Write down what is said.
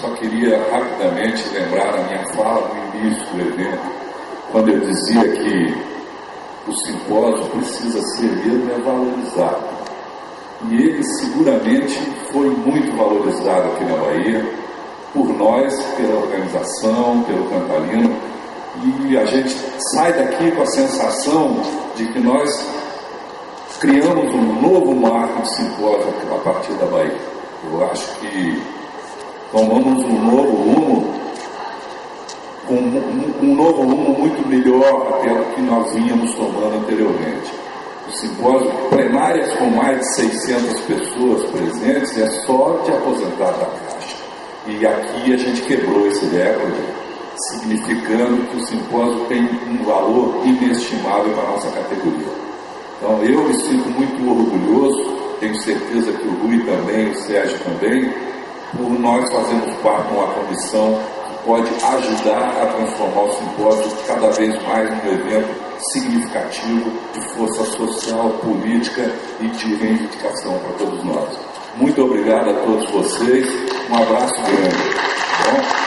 Só queria rapidamente lembrar a minha fala no início do evento, quando eu dizia que o simpósio precisa ser mesmo valorizado. E ele seguramente foi muito valorizado aqui na Bahia, por nós, pela organização, pelo Cantalino, e a gente sai daqui com a sensação de que nós criamos um novo marco de simpósio a partir da Bahia. Eu acho que tomamos um novo rumo, um novo rumo muito melhor até do que nós vínhamos tomando anteriormente. O simpósio, plenárias com mais de 600 pessoas presentes, é só de aposentar da Caixa. E aqui a gente quebrou esse recorde, significando que o simpósio tem um valor inestimável para a nossa categoria. Então eu me sinto muito orgulhoso, tenho certeza que o Rui também, o Sérgio também, por nós fazermos parte de uma comissão que pode ajudar a transformar o simpósio cada vez mais num evento significativo de força social, política e de reivindicação para todos nós. Muito obrigado a todos vocês, um abraço grande. Bom?